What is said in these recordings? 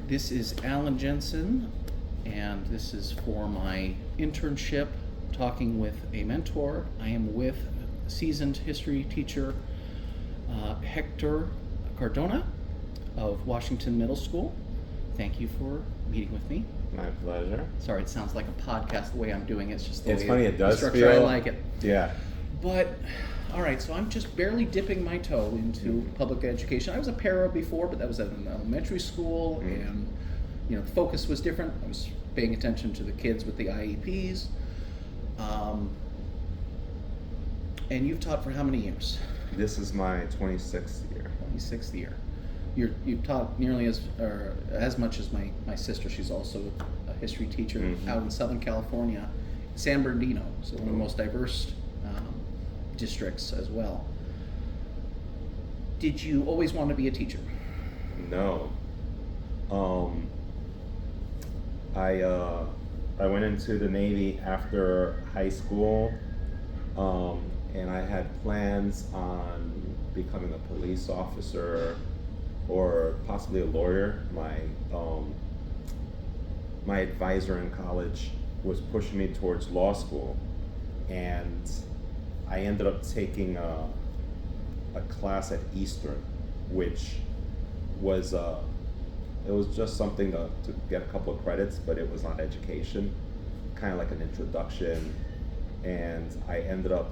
This is Alan Jensen, and this is for my internship, talking with a mentor. I am with seasoned history teacher Hector Cardona of Washington Middle School. Thank you for meeting with me. My pleasure. Sorry, it sounds like a podcast the way I'm doing it. It's just the It's way funny, it does structure. feel. I like it. Yeah. But, all right, so I'm just barely dipping my toe into public education. I was a para before, but that was at an elementary school, and the focus was different. I was paying attention to the kids with the IEPs. And you've taught for how many years? This is my 26th year. 26th year. You've taught nearly as much as my sister. She's also a history teacher out in Southern California, San Bernardino, so one of the most diverse districts as well. Did you always want to be a teacher? No. I went into the Navy after high school, and I had plans on becoming a police officer or possibly a lawyer. My advisor in college was pushing me towards law school, and I ended up taking a class at Eastern, which was it was just something to get a couple of credits, but it was not education, kind of like an introduction. And I ended up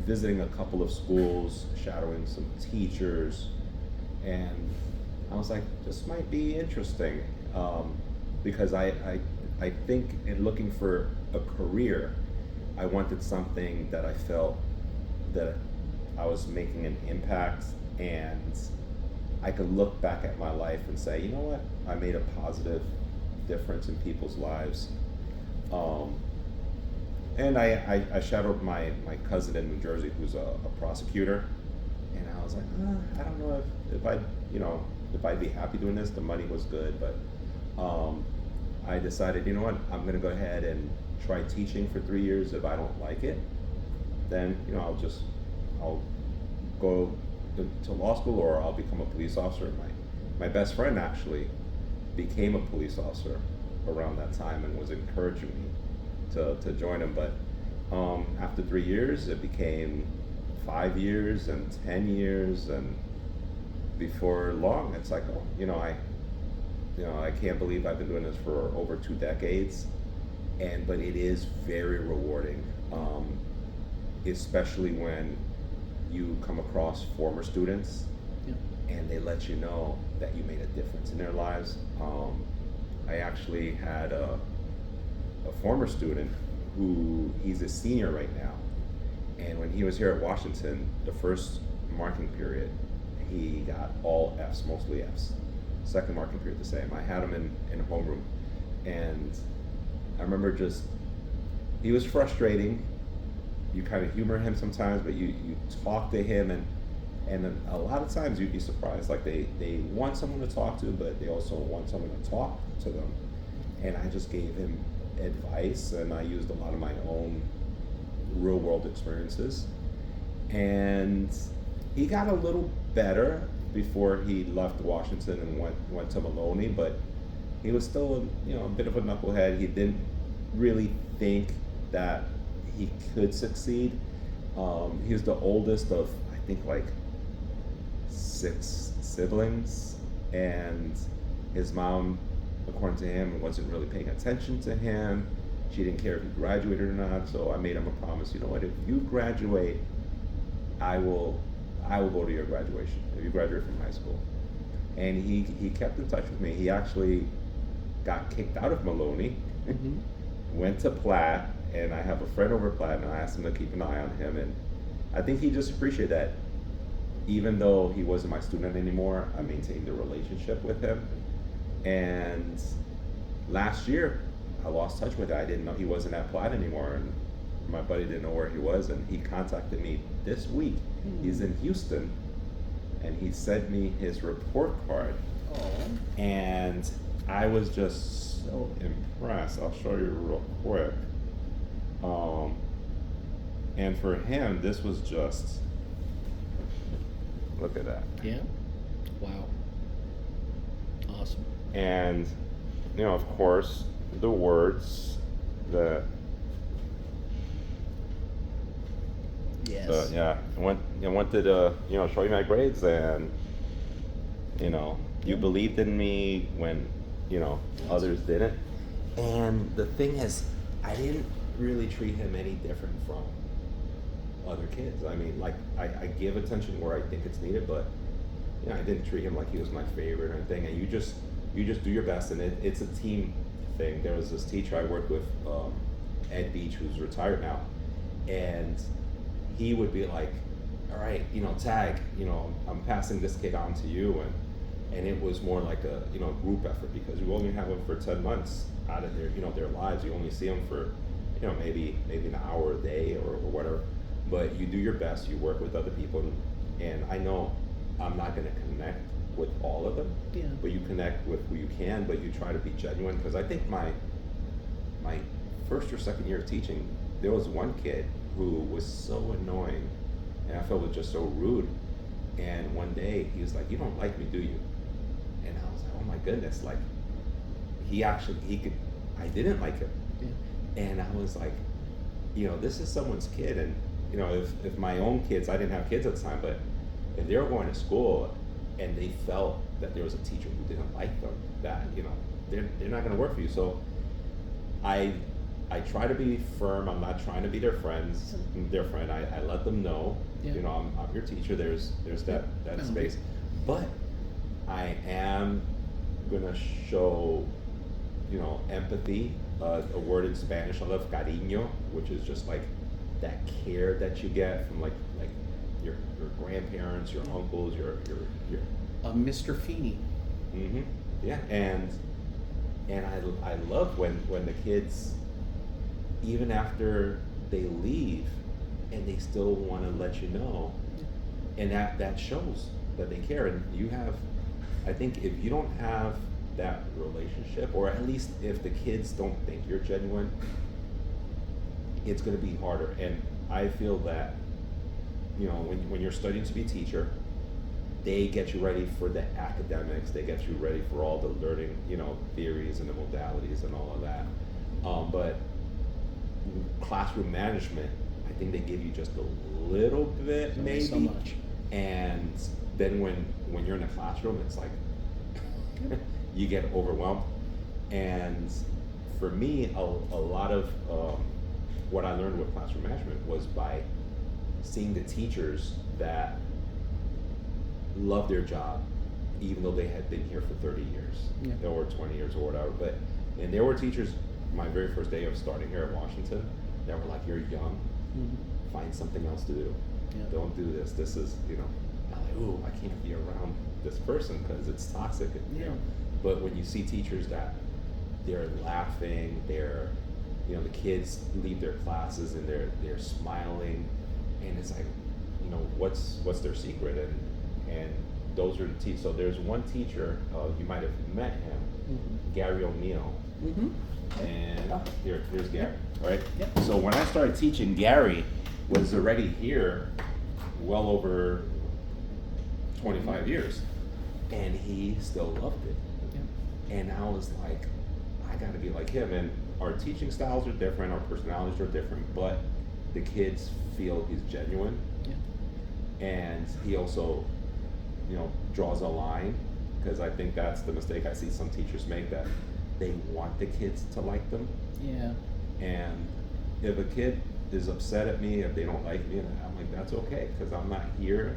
visiting a couple of schools, shadowing some teachers, and I was like, this might be interesting, because I think in looking for a career, I wanted something that I felt that I was making an impact, and I could look back at my life and say, you know what, I made a positive difference in people's lives. And I shadowed my cousin in New Jersey, who's a prosecutor, and I was like, I don't know if I'd be happy doing this. The money was good, but I decided, you know what, I'm gonna go ahead and try teaching for 3 years. If I don't like it, then I'll go to law school, or I'll become a police officer. My best friend actually became a police officer around that time and was encouraging me to join him. But after 3 years, it became 5 years and 10 years, and before long, it's like, I can't believe I've been doing this for over 2 decades, but it is very rewarding, especially when you come across former students and they let you know that you made a difference in their lives. I actually had a former student he's a senior right now, and when he was here at Washington, the first marking period, he got all Fs, mostly Fs. Second marking period the same. I had him in homeroom, and I remember he was frustrating. You kind of humor him sometimes, but you talk to him, and a lot of times you'd be surprised. Like they want someone to talk to, but they also want someone to talk to them. And I just gave him advice, and I used a lot of my own real world experiences. And he got a little better before he left Washington and went to Maloney, but he was still a bit of a knucklehead. He didn't really think that he could succeed. He was the oldest of, I think, like 6 siblings, and his mom, according to him, wasn't really paying attention to him. She didn't care if he graduated or not, so I made him a promise, you know what, if you graduate, I will go to your graduation, if you graduate from high school. And he kept in touch with me. He actually got kicked out of Maloney, went to Platt, and I have a friend over at Platt, and I asked him to keep an eye on him, and I think he just appreciated that even though he wasn't my student anymore, I maintained a relationship with him. And last year, I lost touch with him. I didn't know he wasn't at Platt anymore, and my buddy didn't know where he was, and he contacted me this week. He's in Houston, and he sent me his report card. And I was just so impressed. I'll show you real quick. And for him, this was just, look at that. Yeah. Wow. Awesome. And, of course, the words, the Yes. yeah, I wanted to, show you my grades, and, you Yeah. believed in me when, others didn't. And the thing is, I didn't really treat him any different from other kids. I mean, like, I give attention where I think it's needed, but I didn't treat him like he was my favorite or anything. And you just do your best, and it's a team thing. There was this teacher I worked with, Ed Beach, who's retired now, and he would be like, all right, tag, I'm passing this kid on to you, and it was more like a group effort, because you only have them for 10 months out of their lives. You only see them for maybe an hour a day or whatever, but you do your best. You work with other people, and I know I'm not going to connect with all of them, Yeah. but you connect with who you can, but you try to be genuine. Because I think my first or second year of teaching, there was one kid who was so annoying, and I felt was just so rude. And one day he was like, "You don't like me, do you?" And I was like, "Oh my goodness!" Like, I didn't like him, Yeah. and I was like, this is someone's kid, and if my own kids, I didn't have kids at the time, but if they were going to school and they felt that there was a teacher who didn't like them, that they're not going to work for you. So I try to be firm. I'm not trying to be their friend. I let them know, Yeah. I'm your teacher. There's that Boundary. space, but I am gonna show empathy. A word in Spanish I love, cariño, which is just like that care that you get from like your grandparents, your uncles, your Mr. Feeney. mm-hmm. Yeah, and I love when the kids, even after they leave, and they still want to let you know, and that shows that they care. And I think if you don't have that relationship, or at least if the kids don't think you're genuine, it's going to be harder. And I feel that when you're studying to be a teacher, they get you ready for the academics, they get you ready for all the learning theories and the modalities and all of that, but classroom management, I think they give you just a little bit, Only maybe so much. And then when you're in a classroom, it's like you get overwhelmed. And for me, a lot of what I learned with classroom management was by seeing the teachers that love their job, even though they had been here for 30 years, Yeah. or 20 years or whatever. And there were teachers, my very first day of starting here at Washington, that were like, "You're young, Mm-hmm. find something else to do. Yeah. Don't do this. This is, I'm like, ooh, I can't be around this person because it's toxic." Yeah. But when you see teachers that they're laughing, the kids leave their classes and they're smiling, and it's like, what's their secret? And those are the teachers. So there's one teacher, you might have met him, Mm-hmm. Gary O'Neill. Mm-hmm. And here's Gary, right? Yep. So when I started teaching, Gary was already here well over 25 years, and he still loved it. Yeah. And I was like, I gotta be like him. And our teaching styles are different, our personalities are different, but the kids feel he's genuine. Yeah. And he also, draws a line, because I think that's the mistake I see some teachers make, that they want the kids to like them. Yeah. And if a kid is upset at me, if they don't like me, I'm like, that's okay, because I'm not here,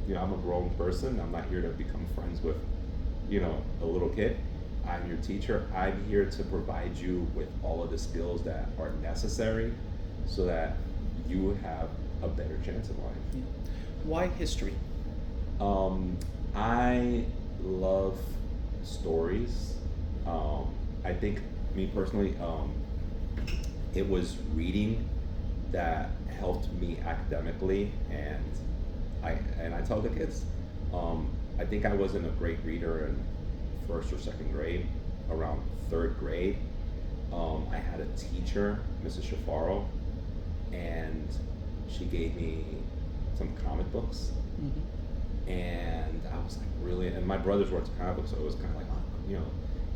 I'm a grown person. I'm not here to become friends with, a little kid. I'm your teacher. I'm here to provide you with all of the skills that are necessary so that you have a better chance in life. Yeah. Why history? I love stories. I think, me personally, it was reading that helped me academically, and I tell the kids, I think I wasn't a great reader in first or second grade. Around third grade, I had a teacher, Mrs. Shafaro, and she gave me some comic books. Mm-hmm. And I was like, really? And my brothers were into comic books, so it was kind of like, oh, you know.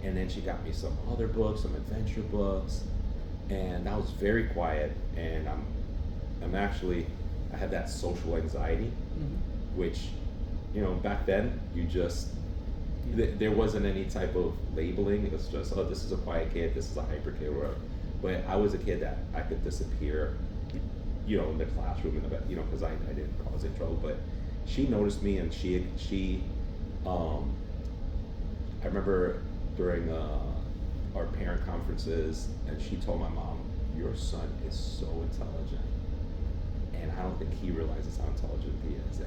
And then she got me some other books, some adventure books, and I was very quiet. And I'm actually, I had that social anxiety, which, you know, back then you just there wasn't any type of labeling. It was just, oh, this is a quiet kid, this is a hyper kid, or whatever. But I was a kid that I could disappear, you know, in the classroom, in the bed, you know, because I didn't cause any trouble. But she noticed me, and she I remember during our parent conferences, and she told my mom, "Your son is so intelligent, and I don't think he realizes how intelligent he is."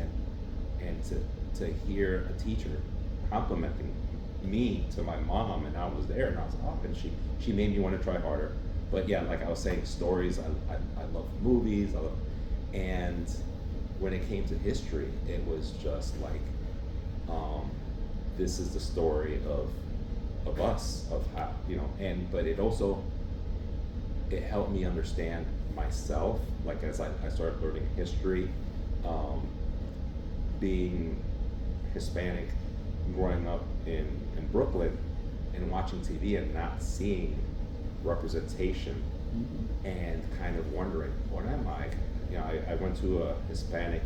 And to hear a teacher complimenting me to my mom, and I was there, and I was off, and she made me want to try harder. But yeah, like I was saying, stories. I love movies. And when it came to history, it was just like, this is the story of us, of how, you know. But it also, it helped me understand myself. Like as I started learning history, being Hispanic, growing up in Brooklyn, and watching TV and not seeing representation, and kind of wondering, what am I? You know, I went to a Hispanic,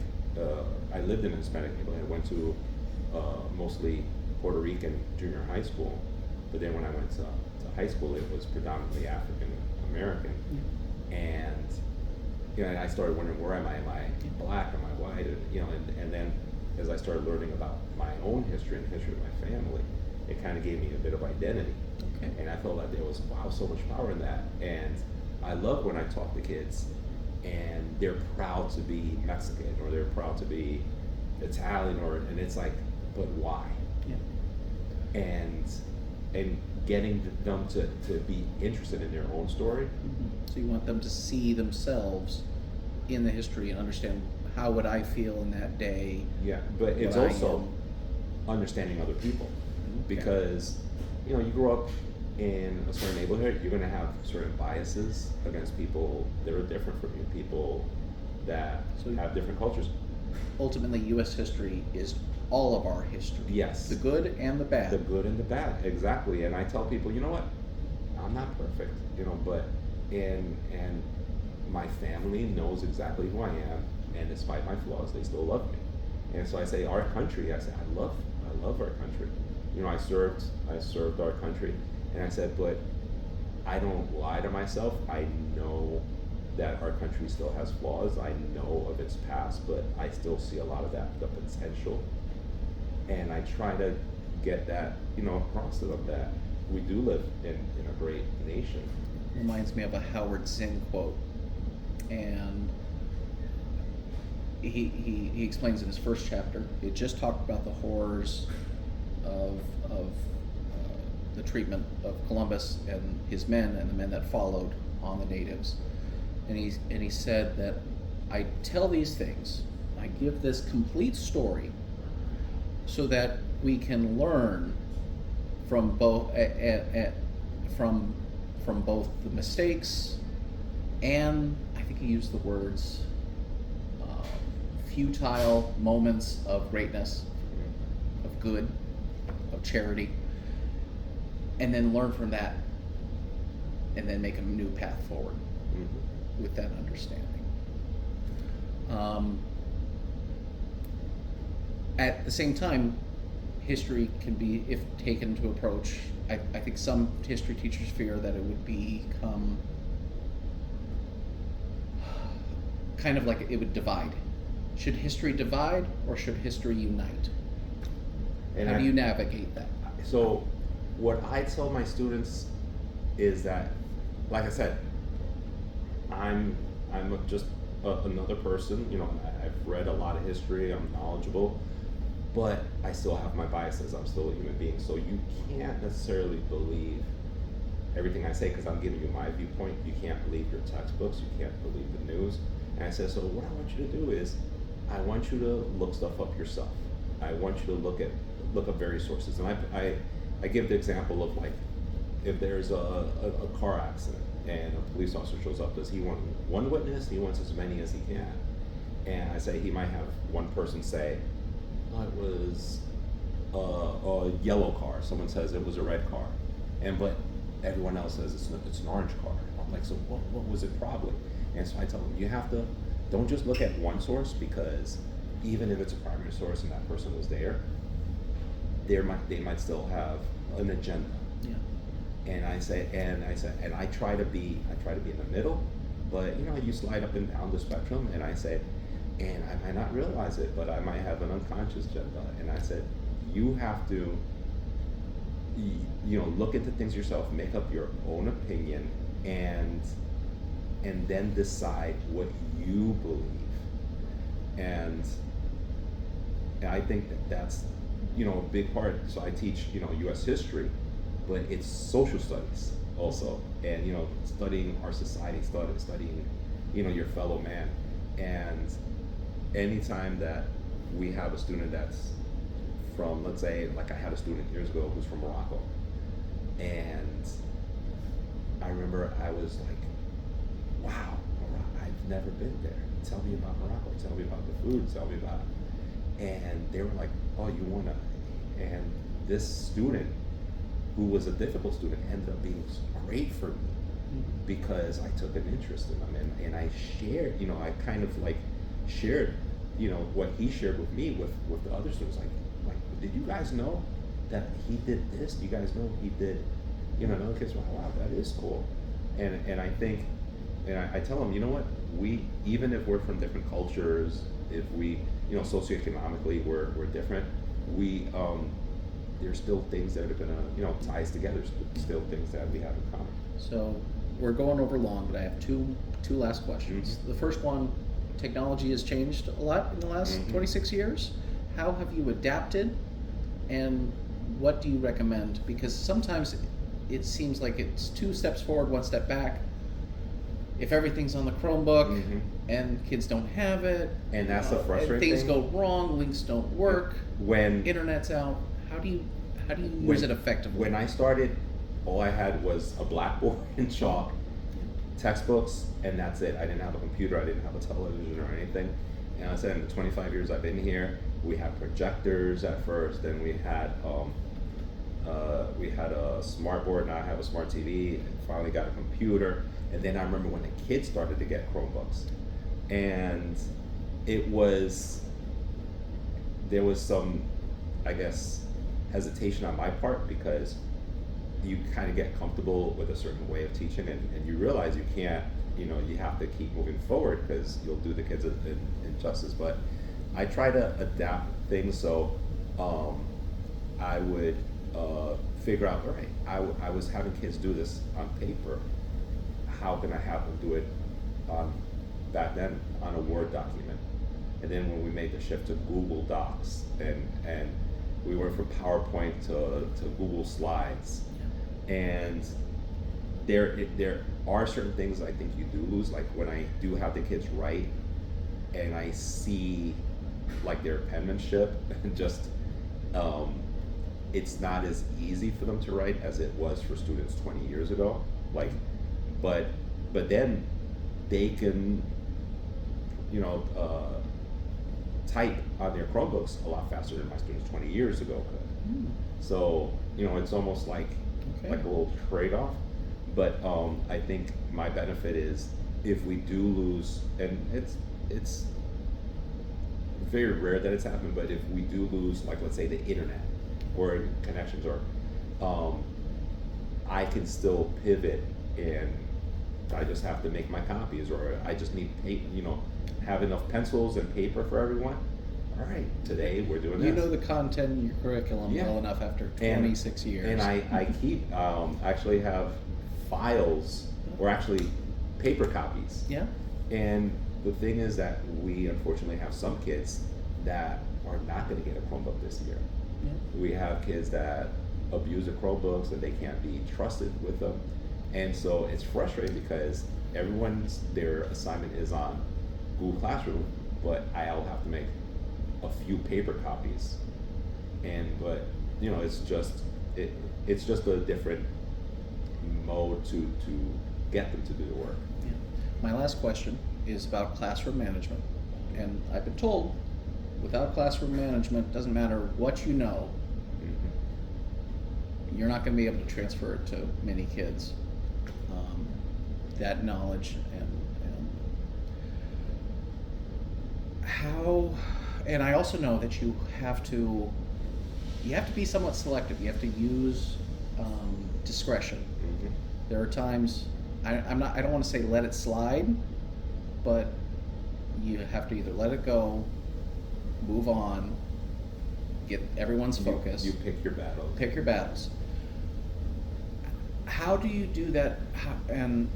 I lived in a Hispanic neighborhood. I went to mostly Puerto Rican junior high school, but then when I went to high school, it was predominantly African American. And you know, I started wondering, where am I? Am I black? Am I white? And, you know, and then as I started learning about my own history and the history of my family, it kind of gave me a bit of identity. Okay. And I felt like there was, wow, so much power in that. And I love when I talk to kids and they're proud to be Mexican, or they're proud to be Italian, and it's like, but why? Yeah. And getting them to be interested in their own story. So you want them to see themselves in the history and understand, how would I feel in that day? Yeah, but it's also understanding other people. Because, you know, you grow up in a certain neighborhood, you're going to have certain biases against people that are different from you, people that have different cultures. Ultimately, U.S. history is all of our history. Yes. The good and the bad. The good and the bad, exactly. And I tell people, you know what? I'm not perfect, you know, but and my family knows exactly who I am, and despite my flaws, they still love me. And so I say, our country, I say, I love our country. You know, I served our country, and I said, but I don't lie to myself. I know that our country still has flaws. I know of its past, but I still see a lot of the potential. And I try to get that, you know, across to them, that we do live in a great nation. Reminds me of a Howard Zinn quote, and he explains in his first chapter. He just talked about the horrors of the treatment of Columbus and his men and the men that followed on the natives, and he said that, I tell these things, I give this complete story, so that we can learn from both from both the mistakes and, I think he used the words, futile moments of greatness, of good, of charity, and then learn from that, and then make a new path forward with that understanding. At the same time, history can be, if taken to approach, I think some history teachers fear that it would become kind of like it would divide. Should history divide, or should history unite? And how do you navigate that? So what I tell my students is that, like I said, I'm just another person. You know, I've read a lot of history, I'm knowledgeable, but I still have my biases. I'm still a human being. So you can't necessarily believe everything I say, because I'm giving you my viewpoint. You can't believe your textbooks, you can't believe the news. And I said, so what I want you to do is, I want you to look stuff up yourself. I want you to look up various sources. And I give the example of, like, if there's a car accident and a police officer shows up, does he want one witness? He wants as many as he can. And I say he might have one person say, oh, it was a yellow car. Someone says it was a red car, but everyone else says it's an orange car. I'm like, so what was it probably? And so I tell them, you have to, don't just look at one source, because even if it's a primary source and that person was there, they might still have an agenda. Yeah. And I try to be in the middle, but you slide up and down the spectrum, and I say, and I might not realize it, but I might have an unconscious agenda. And I said, you have to, look into things yourself, make up your own opinion, and then decide what you believe. And I think that's a big part. So I teach U.S. history, but it's social studies also, and studying our society, studying your fellow man. And anytime that we have a student that's from, let's say, like I had a student years ago who's from Morocco, and I remember I was like, wow, I've never been there. Tell me about Morocco. Tell me about the food. Tell me about. And they were like, oh, you wanna? And this student, who was a difficult student, ended up being great for me, because I took an interest in him, and I shared, I kind of like shared, what he shared with me with the other students. Like, did you guys know that he did this? Do you guys know he did? Another kids were like, wow, that is cool. And I think, and I tell them, you know what? We, even if we're from different cultures, if we, socioeconomically we're different, we there's still things that are gonna, tie us together. Still things that we have in common. So we're going over long, but I have two last questions. Mm-hmm. The first one, technology has changed a lot in the last 26 years. How have you adapted, and what do you recommend? Because sometimes it seems like it's 2 steps forward, 1 step back. If everything's on the Chromebook and kids don't have it, and that's the frustrating things thing. go wrong, links don't work, when internet's out, how do you use it effectively? When I started, all I had was a blackboard and chalk, textbooks, and that's it. I didn't have a computer, I didn't have a television or anything. And I said, in the 25 years I've been here, we had projectors at first, then we had a smart board, now I have a smart TV, and finally got a computer. And then I remember when the kids started to get Chromebooks, and there was some, I guess, hesitation on my part, because you kind of get comfortable with a certain way of teaching, and you realize you can't, you have to keep moving forward, because you'll do the kids injustice. But I try to adapt things, so I would figure out, all right, I was having kids do this on paper. How can I have them do it back then on a Word document? And then when we made the shift to Google Docs, and we went from PowerPoint to Google Slides, and there are certain things I think you do lose, like when I do have the kids write, and I see like their penmanship, and just it's not as easy for them to write as it was for students 20 years ago. Like, but then they can, type on their Chromebooks a lot faster than my students 20 years ago could. So, it's almost like a little trade-off. But I think my benefit is, if we do lose, and it's very rare that it's happened, but if we do lose, like, let's say the internet or connections, or I can still pivot, and I just have to make my copies, or I just need have enough pencils and paper for everyone. All right, today we're doing this. You know the content in your curriculum well enough after 26 years. And I keep, actually have files, or actually paper copies. Yeah. And the thing is that we unfortunately have some kids that are not going to get a Chromebook this year. Yeah. We have kids that abuse the Chromebooks, and they can't be trusted with them. And so it's frustrating, because their assignment is on Google Classroom, but I'll have to make a few paper copies. But it's just a different mode to get them to do the work. Yeah. My last question is about classroom management, and I've been told without classroom management, doesn't matter what you know, you're not going to be able to transfer it to many kids. That knowledge and how, and I also know that you have to be somewhat selective. You have to use discretion. Mm-hmm. There are times I don't want to say let it slide, but you have to either let it go, move on, get everyone's focus. You pick your battles. Pick your battles. How do you do that? And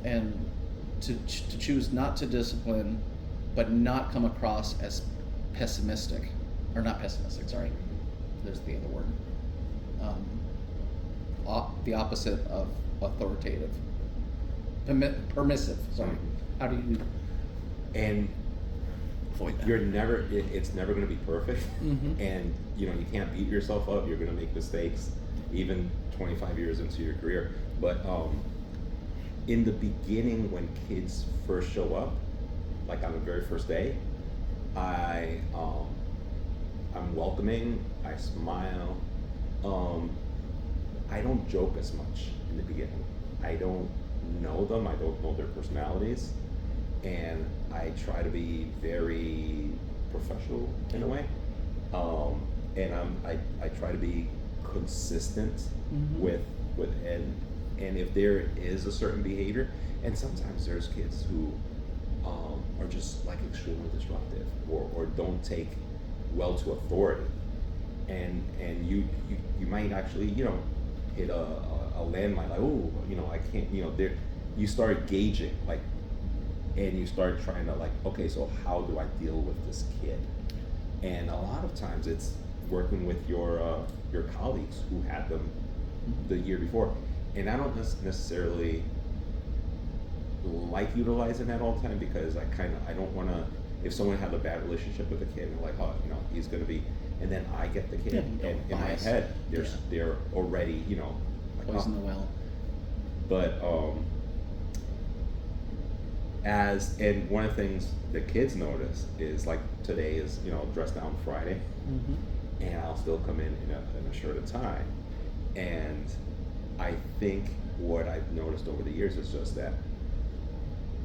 to choose not to discipline, but not come across as pessimistic, or not pessimistic. Sorry, there's the other word. The opposite of authoritative. Permissive. Sorry. Mm-hmm. How do you? And avoid that? It's never going to be perfect. Mm-hmm. And you can't beat yourself up. You're going to make mistakes, even 25 years into your career. But in the beginning, when kids first show up, like on the very first day, I'm welcoming. I smile. I don't joke as much in the beginning. I don't know them. I don't know their personalities, and I try to be very professional in a way. And I try to be consistent Mm-hmm. with and if there is a certain behavior, and sometimes there's kids who are just like extremely disruptive or don't take well to authority, and you might actually hit a landmine, like, oh, I can't, there, you start gauging, like, and you start trying to, like, okay, so how do I deal with this kid? And a lot of times it's working with your colleagues who had them the year before. And I don't necessarily like utilizing that all the time, because I don't want to, if someone had a bad relationship with a kid, and they're like, oh, he's going to be, and then I get the kid, and in my head, they're already, like, poison the well. But and one of the things the kids notice is, like, today is dress down Friday, Mm-hmm. and I'll still come in a shirt and tie, and I think what I've noticed over the years is just that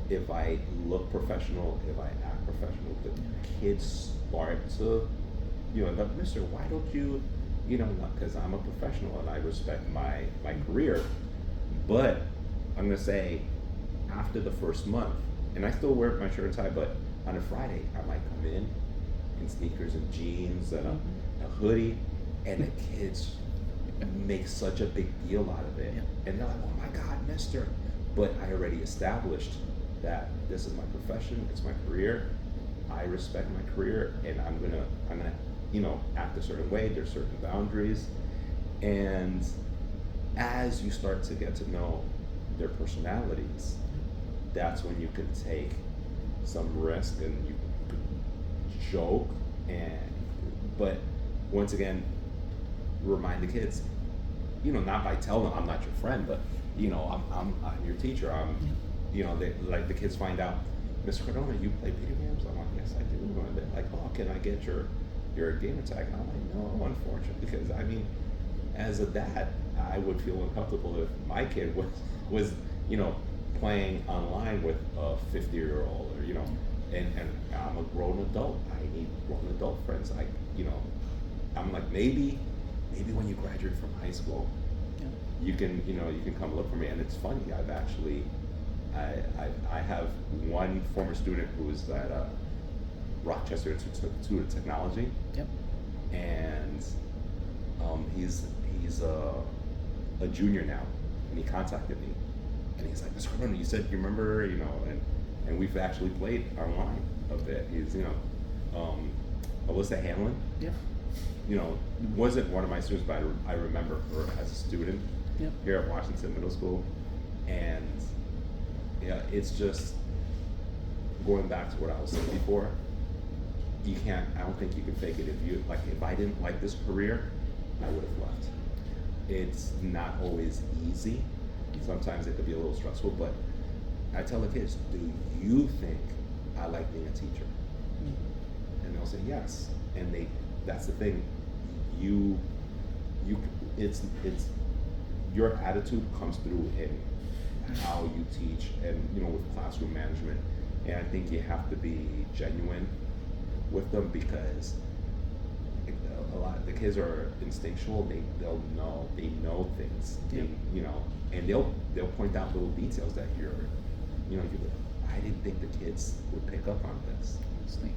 if I look professional, if I act professional, the kids start to, Mister, why don't you, because I'm a professional and I respect my career. But I'm gonna say, after the first month, and I still wear my shirt and tie, but on a Friday I might come in sneakers and jeans and a hoodie, and the kids make such a big deal out of it, and they're like, oh my God, mister. But I already established that this is my profession, it's my career, I respect my career, and I'm gonna act a certain way. There's certain boundaries, and as you start to get to know their personalities, that's when you can take some risk and you can joke, but once again, remind the kids, not by telling them I'm not your friend, but I'm your teacher. The kids find out, Mr. Cardona, you play video games? I'm like, yes, I do. And they're like, oh, can I get your gamer tag? And I'm like, no, unfortunately, because as a dad, I would feel uncomfortable if my kid was playing online with a 50-year-old, or and I'm a grown adult. I need grown adult friends. I'm like, maybe when you graduate from high school, you can come look for me. And it's funny, I've actually I have one former student who was at Rochester Institute of Technology. Yep. And he's a junior now, and he contacted me, and he's like, Mr. Cardona, you said you remember, and we've actually played online a bit. He's Alyssa Hanlon. Yeah. Wasn't one of my students, but I remember her as a student here at Washington Middle School, and it's just going back to what I was saying before. I don't think you can fake it. If I didn't like this career, I would have left. It's not always easy. Sometimes it could be a little stressful, but I tell the kids, do you think I like being a teacher? And they'll say yes. And that's the thing. It's your attitude comes through in how you teach, and with classroom management. And I think you have to be genuine with them, because a lot the kids are instinctual. They know things. Yep. And they'll point out little details that I didn't think the kids would pick up on this. That's neat.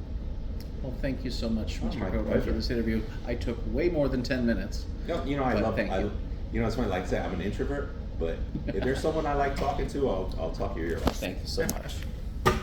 Well, thank you so much, Oh, Mr. my Cardona, for pleasure. this interview. I took way more than 10 minutes. No, I But love. thank you. That's why I like to say I'm an introvert. But if there's someone I like talking to, I'll talk your ear off. Thank you so much.